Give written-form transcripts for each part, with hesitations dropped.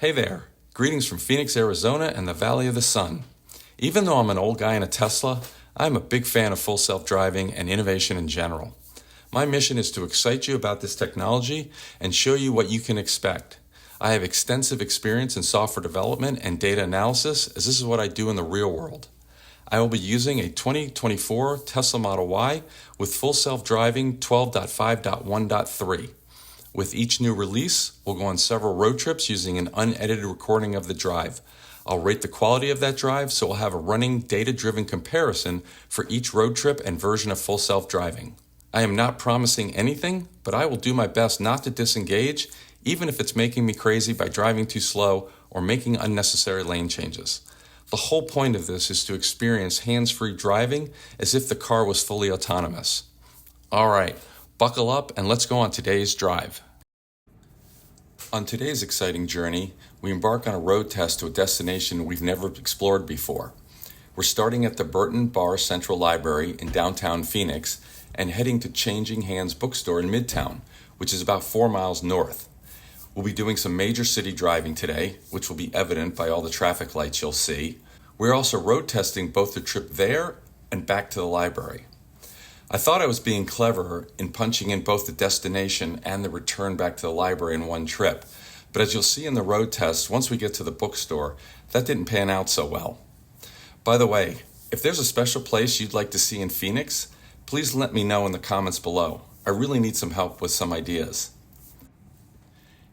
Hey there, greetings from Phoenix, Arizona and the Valley of the Sun. Even though I'm an old guy in a Tesla, I'm a big fan of full self-driving and innovation in general. My mission is to excite you about this technology and show you what you can expect. I have extensive experience in software development and data analysis, as this is what I do in the real world. I will be using a 2024 Tesla Model Y with full self-driving 12.5.1.3. With each new release, we'll go on several road trips using an unedited recording of the drive. I'll rate the quality of that drive, so we'll have a running data-driven comparison for each road trip and version of full self-driving. I am not promising anything, but I will do my best not to disengage, even if it's making me crazy by driving too slow or making unnecessary lane changes. The whole point of this is to experience hands-free driving as if the car was fully autonomous. All right, buckle up and let's go on today's drive. On today's exciting journey, we embark on a road test to a destination we've never explored before. We're starting at the Burton Barr Central Library in downtown Phoenix and heading to Changing Hands Bookstore in Midtown, which is about 4 miles north. We'll be doing some major city driving today, which will be evident by all the traffic lights you'll see. We're also road testing both the trip there and back to the library. I thought I was being clever in punching in both the destination and the return back to the library in one trip, but as you'll see in the road test, once we get to the bookstore, that didn't pan out so well. By the way, if there's a special place you'd like to see in Phoenix, please let me know in the comments below. I really need some help with some ideas.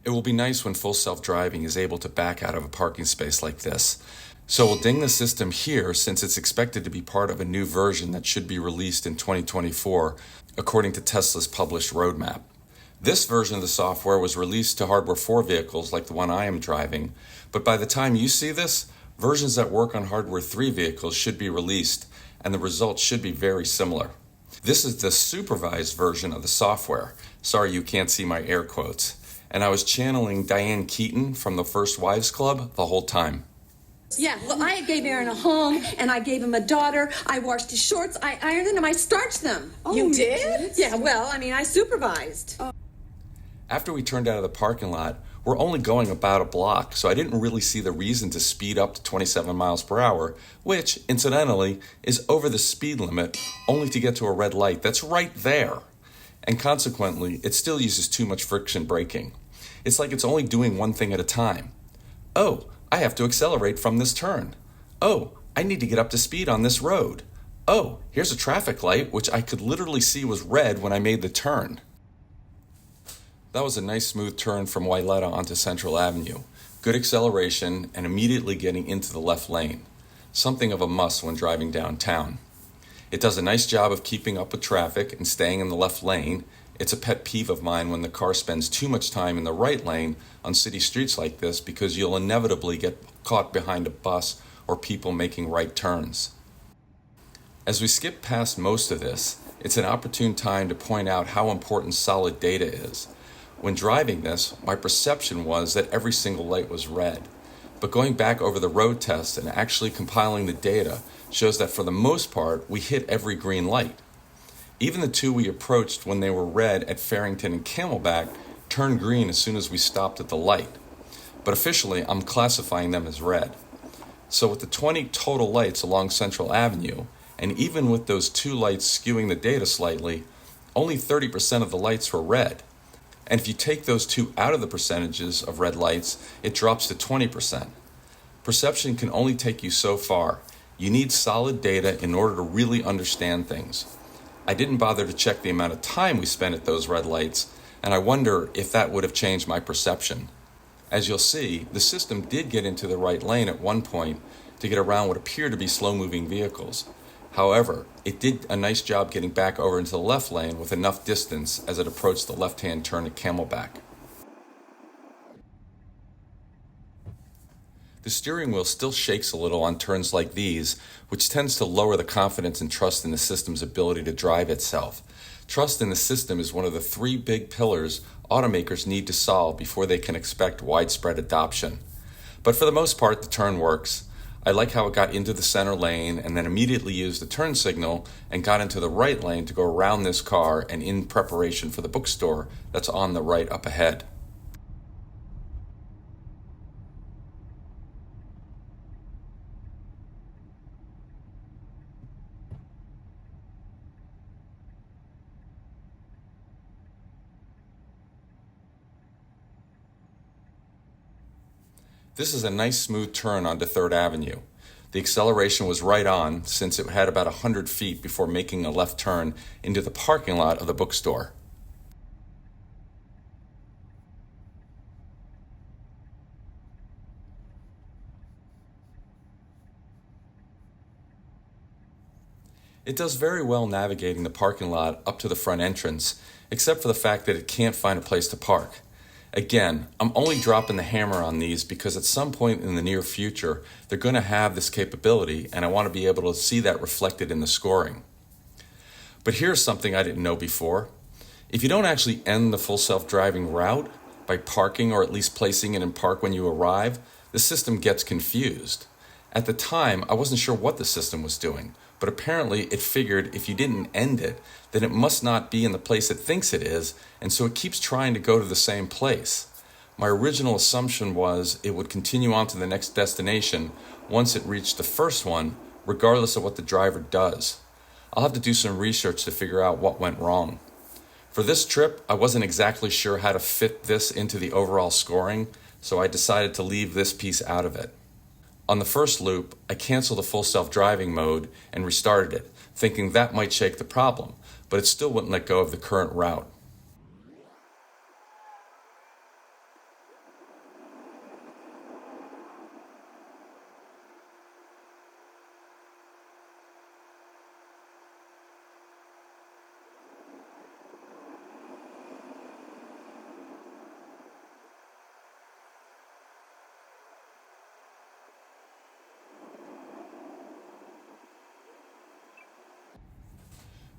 It will be nice when full self-driving is able to back out of a parking space like this. So we'll ding the system here since it's expected to be part of a new version that should be released in 2024, according to Tesla's published roadmap. This version of the software was released to Hardware 4 vehicles like the one I am driving, but by the time you see this, versions that work on Hardware 3 vehicles should be released, and the results should be very similar. This is the supervised version of the software. Sorry you can't see my air quotes. And I was channeling Diane Keaton from the First Wives Club the whole time. Yeah, well, I gave Aaron a home, and I gave him a daughter. I washed his shorts, I ironed them, I starched them. Oh, you did? Yeah, well, I supervised. After we turned out of the parking lot, we're only going about a block, so I didn't really see the reason to speed up to 27 miles per hour, which, incidentally, is over the speed limit, only to get to a red light that's right there. And consequently, it still uses too much friction braking. It's like it's only doing one thing at a time. Oh, I have to accelerate from this turn. Oh, I need to get up to speed on this road. Oh, here's a traffic light, which I could literally see was red when I made the turn. That was a nice smooth turn from Wayzata onto Central Avenue. Good acceleration and immediately getting into the left lane. Something of a must when driving downtown. It does a nice job of keeping up with traffic and staying in the left lane. It's a pet peeve of mine when the car spends too much time in the right lane on city streets like this because you'll inevitably get caught behind a bus or people making right turns. As we skip past most of this, it's an opportune time to point out how important solid data is. When driving this, my perception was that every single light was red. But going back over the road test and actually compiling the data shows that for the most part, we hit every green light. Even the two we approached when they were red at Farrington and Camelback turned green as soon as we stopped at the light. But officially, I'm classifying them as red. So with the 20 total lights along Central Avenue, and even with those two lights skewing the data slightly, only 30% of the lights were red. And if you take those two out of the percentages of red lights, it drops to 20%. Perception can only take you so far. You need solid data in order to really understand things. I didn't bother to check the amount of time we spent at those red lights, and I wonder if that would have changed my perception. As you'll see, the system did get into the right lane at one point to get around what appeared to be slow-moving vehicles. However, it did a nice job getting back over into the left lane with enough distance as it approached the left-hand turn at Camelback. The steering wheel still shakes a little on turns like these, which tends to lower the confidence and trust in the system's ability to drive itself. Trust in the system is one of the 3 big pillars automakers need to solve before they can expect widespread adoption. But for the most part, the turn works. I like how it got into the center lane and then immediately used the turn signal and got into the right lane to go around this car and in preparation for the bookstore that's on the right up ahead. This is a nice smooth turn onto 3rd Avenue. The acceleration was right on since it had about 100 feet before making a left turn into the parking lot of the bookstore. It does very well navigating the parking lot up to the front entrance, except for the fact that it can't find a place to park. Again, I'm only dropping the hammer on these because at some point in the near future, they're going to have this capability, and I want to be able to see that reflected in the scoring. But here's something I didn't know before. If you don't actually end the full self-driving route by parking or at least placing it in park when you arrive, the system gets confused. At the time, I wasn't sure what the system was doing, but apparently it figured if you didn't end it, then it must not be in the place it thinks it is, and so it keeps trying to go to the same place. My original assumption was it would continue on to the next destination once it reached the first one, regardless of what the driver does. I'll have to do some research to figure out what went wrong. For this trip, I wasn't exactly sure how to fit this into the overall scoring, so I decided to leave this piece out of it. On the first loop, I canceled the full self-driving mode and restarted it, thinking that might shake the problem, but it still wouldn't let go of the current route.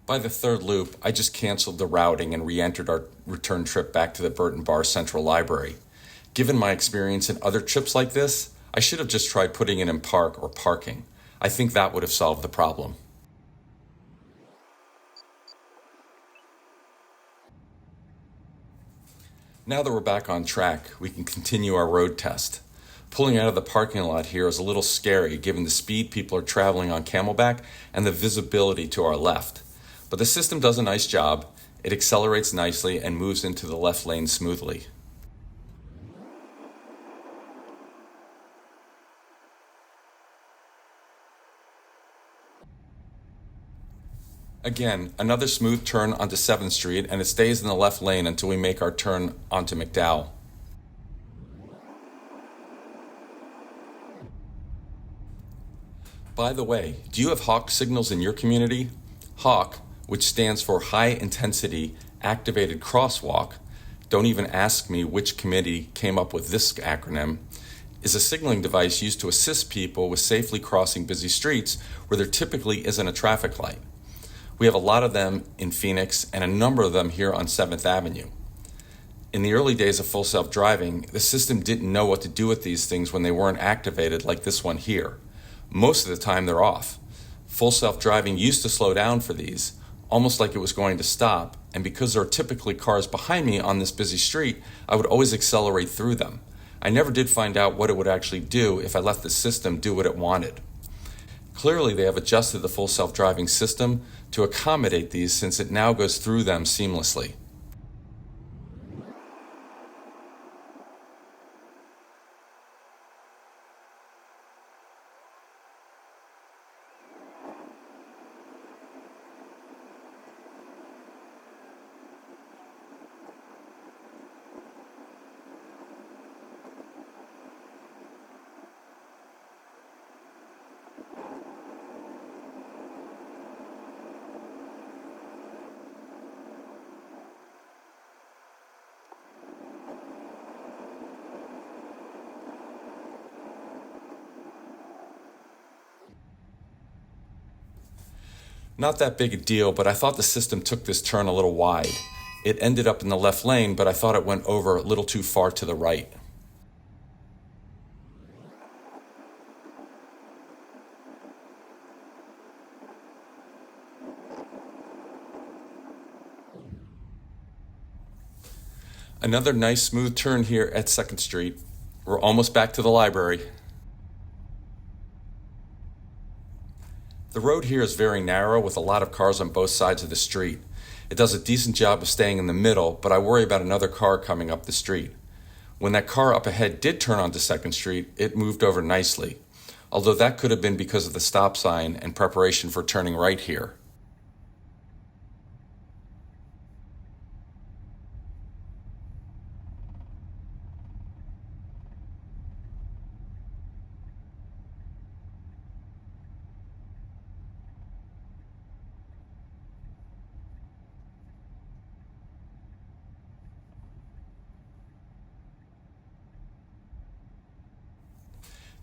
By the 3rd loop, I just canceled the routing and re-entered our return trip back to the Burton Bar Central Library. Given my experience in other trips like this, I should have just tried putting it in park or parking. I think that would have solved the problem. Now that we're back on track, we can continue our road test. Pulling out of the parking lot here is a little scary given the speed people are traveling on Camelback and the visibility to our left. But the system does a nice job. It accelerates nicely and moves into the left lane smoothly. Again, another smooth turn onto 7th Street, and it stays in the left lane until we make our turn onto McDowell. By the way, do you have HAWK signals in your community? HAWK, which stands for High Intensity Activated Crosswalk, don't even ask me which committee came up with this acronym, is a signaling device used to assist people with safely crossing busy streets where there typically isn't a traffic light. We have a lot of them in Phoenix and a number of them here on 7th Avenue. In the early days of full self-driving, the system didn't know what to do with these things when they weren't activated like this one here. Most of the time they're off. Full self-driving used to slow down for these, almost like it was going to stop, and because there are typically cars behind me on this busy street, I would always accelerate through them. I never did find out what it would actually do if I let the system do what it wanted. Clearly, they have adjusted the full self-driving system to accommodate these since it now goes through them seamlessly. Not that big a deal, but I thought the system took this turn a little wide. It ended up in the left lane, but I thought it went over a little too far to the right. Another nice smooth turn here at 2nd Street. We're almost back to the library. The road here is very narrow with a lot of cars on both sides of the street. It does a decent job of staying in the middle, but I worry about another car coming up the street. When that car up ahead did turn onto 2nd Street, it moved over nicely, although that could have been because of the stop sign and preparation for turning right here.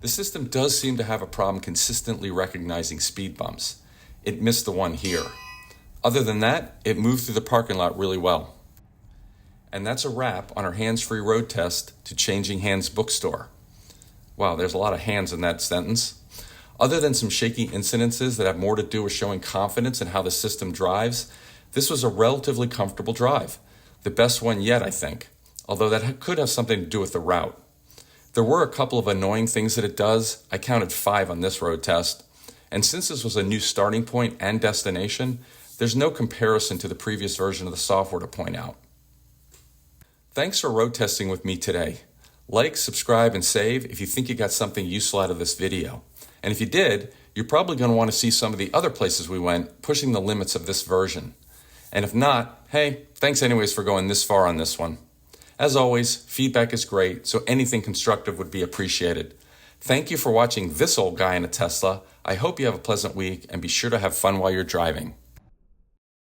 The system does seem to have a problem consistently recognizing speed bumps. It missed the one here. Other than that, it moved through the parking lot really well. And that's a wrap on our hands-free road test to Changing Hands Bookstore. Wow, there's a lot of hands in that sentence. Other than some shaky incidences that have more to do with showing confidence in how the system drives, this was a relatively comfortable drive. The best one yet, I think, although that could have something to do with the route. There were a couple of annoying things that it does. I counted 5 on this road test. And since this was a new starting point and destination, there's no comparison to the previous version of the software to point out. Thanks for road testing with me today. Like, subscribe, and save if you think you got something useful out of this video. And if you did, you're probably going to want to see some of the other places we went, pushing the limits of this version. And if not, hey, thanks anyways for going this far on this one. As always, feedback is great, so anything constructive would be appreciated. Thank you for watching this old guy in a Tesla. I hope you have a pleasant week, and be sure to have fun while you're driving.